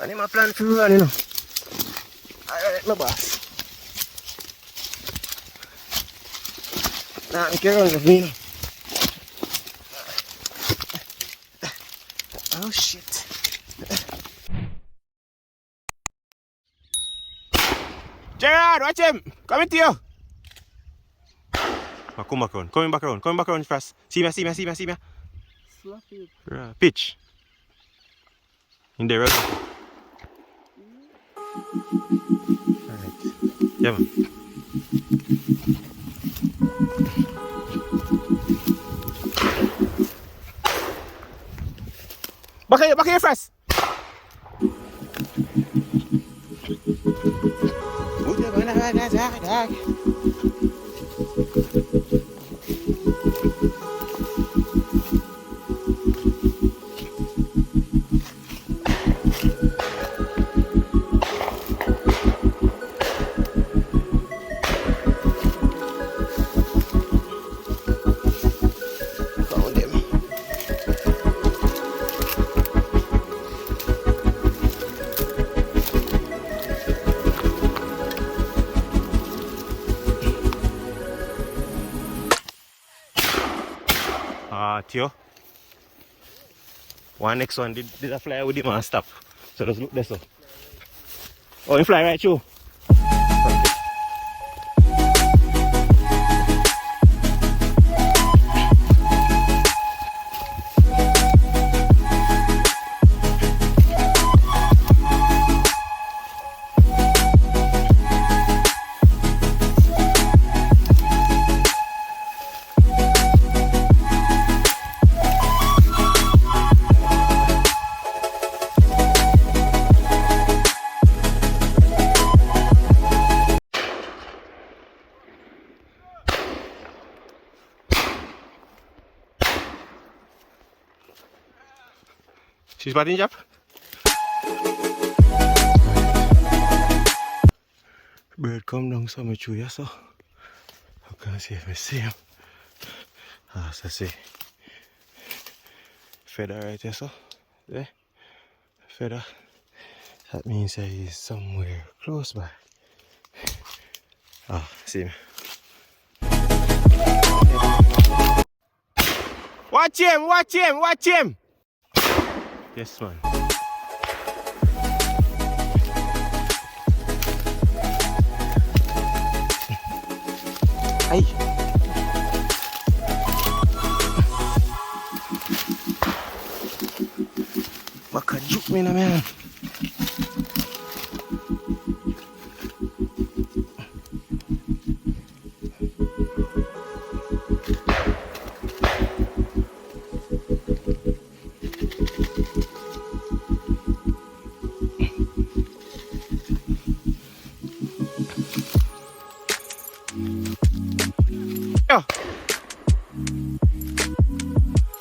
And my plan for run, you know. Alright, my boss. Nah, I can't run with me, you know. Oh shit. Gerard, watch him! Coming to you! Oh, come back around, coming back around fast. See me. Fluffy. Pitch. In there, right? Alright. Yeah, man. Back here first! Found him. Theo. One next one did I fly with him and stop. So just look there so. Oh, he fly right through. She's batting job. Bird come down so much through here, so I can see if I see him. So see feather right here, so there, feather. That means he's somewhere close by. See him. Watch him! Yes, man. Ay. Makajuk me na man.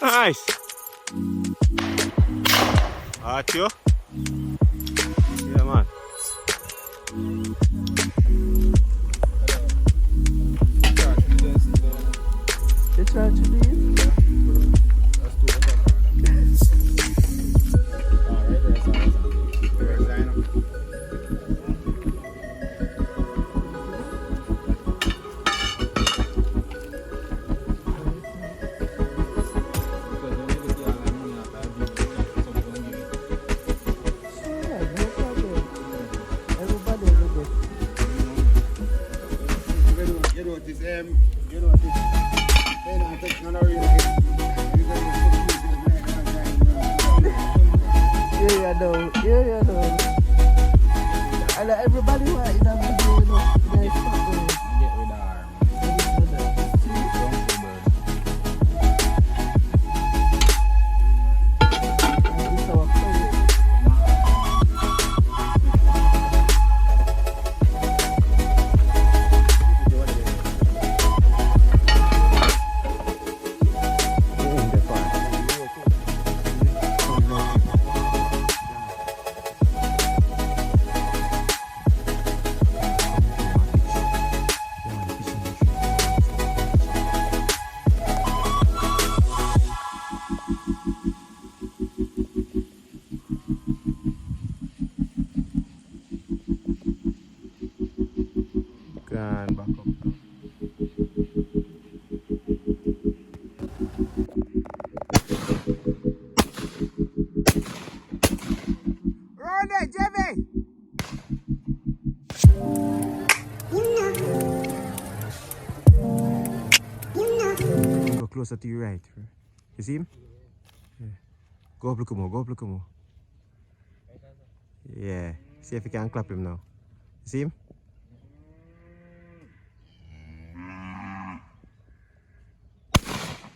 Nice. Tio. Yeah, man. It's right to be. Yeah, no. And everybody who is a video, you know, they stop going. Get rid of her, and back up now. Round it, Jimmy! Go closer to your right. You see him? Yeah. Go up, look more. Go up, look more. Yeah. See if you can clap him now. You see him?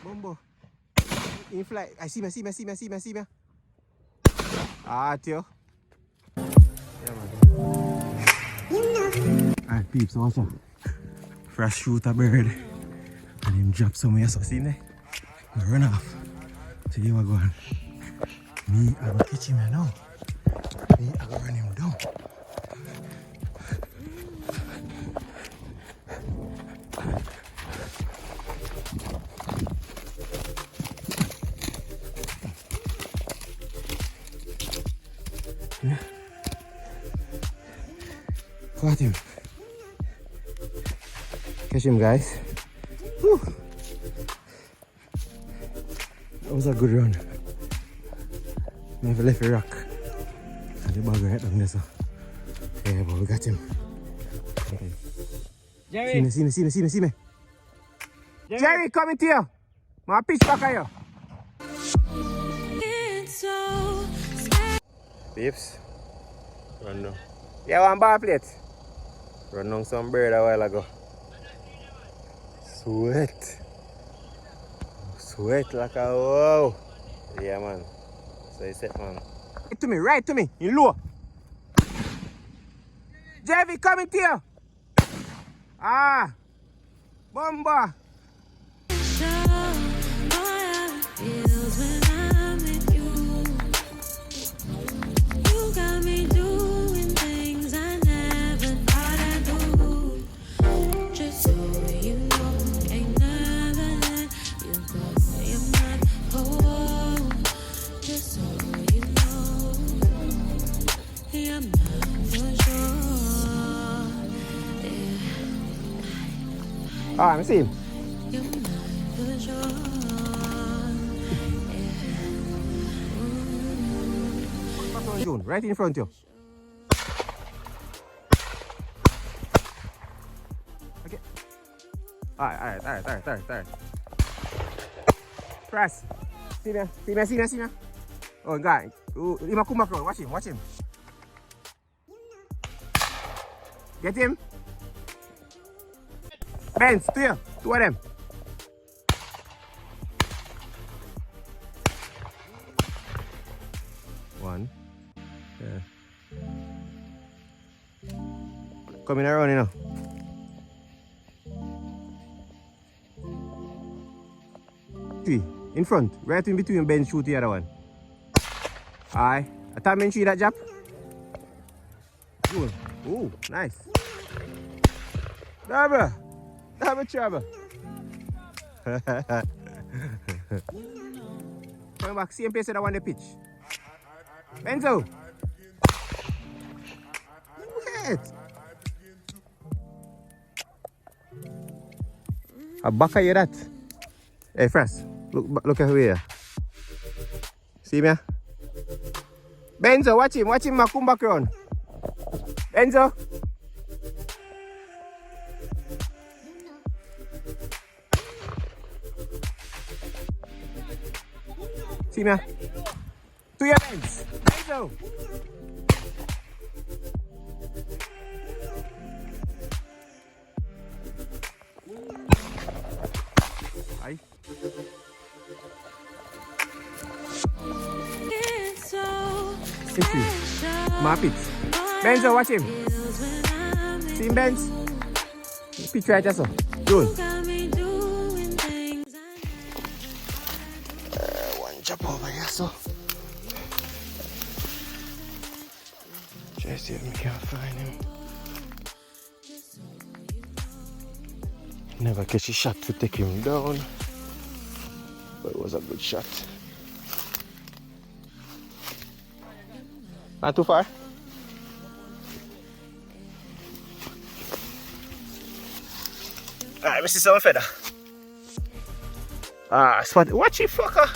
Bumbo. In flight. I see me. Ah, Theo. Yeah, man. Alright, peeps, watch out. First shoot a bird. And him drop somewhere, so see me? Run off. So you are going. Me, I will catch him now. Me, I will run him down. Yeah. Caught him. Catch him, guys. Whew. That was a good run. Never left a rock. And the bag right down there, so. Yeah, but we got him. Okay. Jerry! See me. Jerry, coming to you. My pitch back at you. Peeps. Run now. Yeah, one bar plate. Run on some bird a while ago. Sweat like a wow. Yeah, man. So you set, man. Right to me, in low. Jerry, coming to you. Ah. Bomba. Ah, I see him. June, right in front of you. Okay. Alright. Press. See me. Oh, God. He might come back around. Watch him. Get him. Benz, two of them. One. Yeah. Coming around, you know. Three. In front. Right in between Ben, shoot the other one. Aye. A time in tree that jab. Good. Ooh, nice. Double trouble. Coming back, same place that I want the pitch. Benzo. Wait. A back of you that. Hey, Fras, look at here. See me? Benzo, watch him, come back around. Benzo. See me? To your hands. Benzo. Aye. Map it. Benzo, watch him. See him, Benz? Pitch right there, so. Good. One jump over here, so. Try to see if we can find him. Never catch a shot to take him down. But it was a good shot. Not too far. me see some feather. Ah, spot. Watch it, fucker.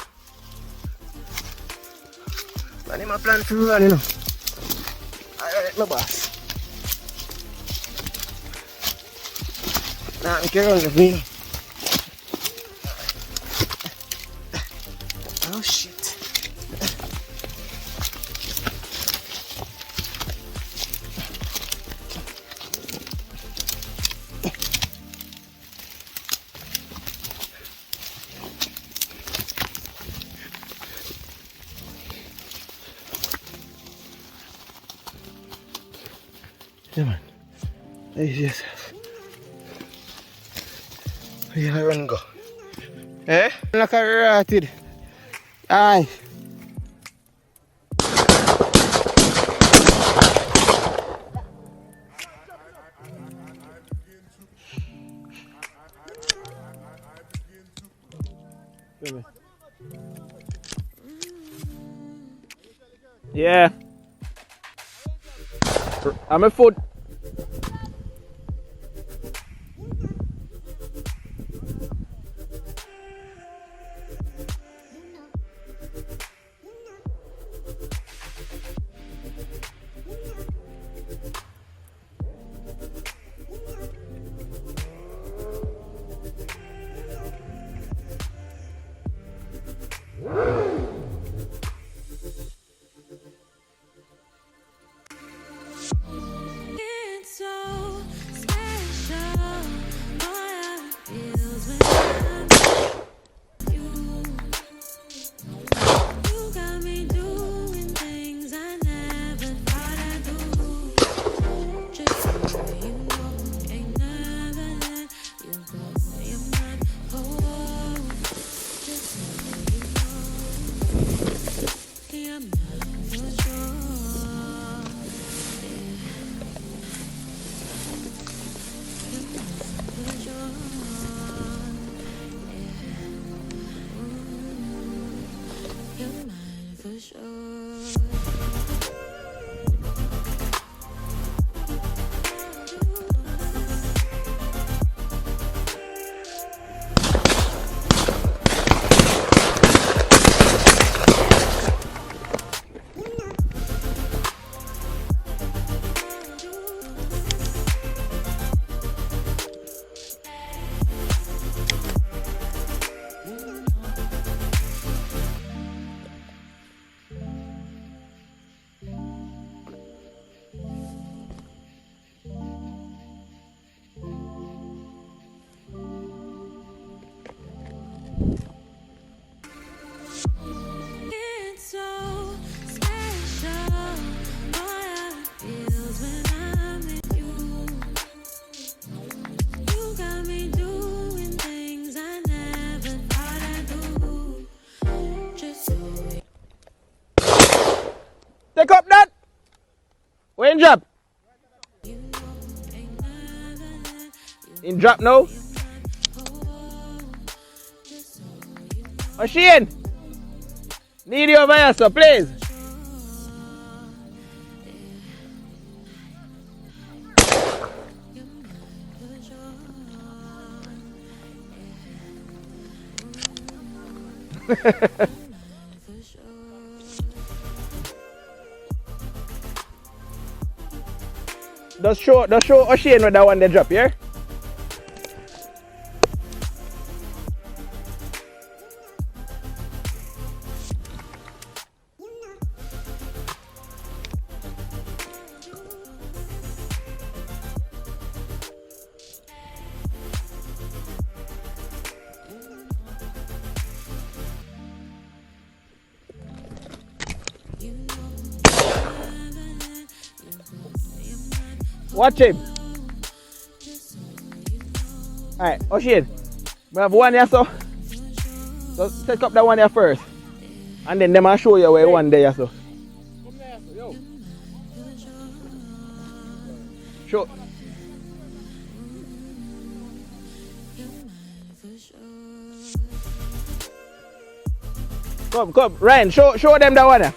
Man, him a plan to run, you know. Alright, my boss. Nah, me can run with me, you know. Oh, shit. Yeah, man. Easy yourself. Where you run go? Eh? Like a ratted. Aye. Yeah. I'm a foot. Take up that. Where in drop? In drop now. Machine. Need you over here, sir, please. Just show O'Shane with that one they drop here. Watch him. Alright, O'Shane. We have one here, so just take up that one here first. And then them I'll show you where one there, so. Come there, so, yo. Show. Come, Ryan, show them that one here.